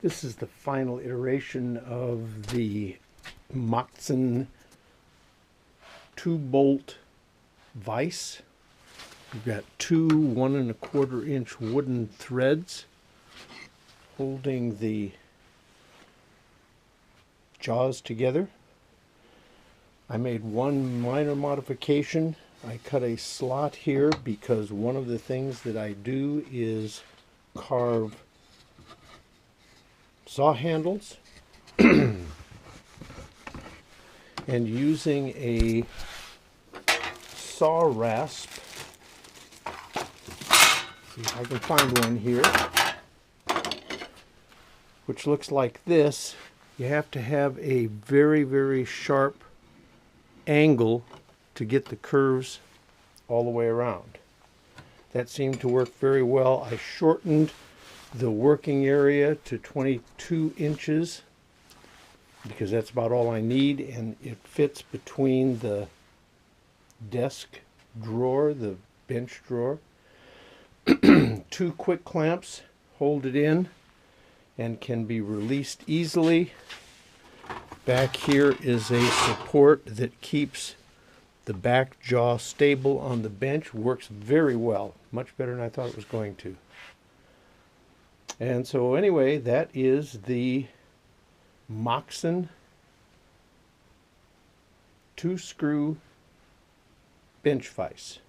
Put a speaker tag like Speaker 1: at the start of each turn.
Speaker 1: This is the final iteration of the Moxon 2-bolt vise. We've got two 1 1/4 inch wooden threads holding the jaws together. I made one minor modification. I cut a slot here because one of the things that I do is carve saw handles, and using a saw rasp, see if I can find one here, which looks like this. You have to have a very, very sharp angle to get the curves all the way around. That seemed to work very well. I shortened the working area to 22 inches because that's about all I need, and it fits between the desk drawer, the bench drawer. Two quick clamps hold it in and can be released easily. Back here is a support that keeps the back jaw stable on the bench. Works very well, much better than I thought it was going to. And so anyway, that is the Moxon 2-screw bench vise.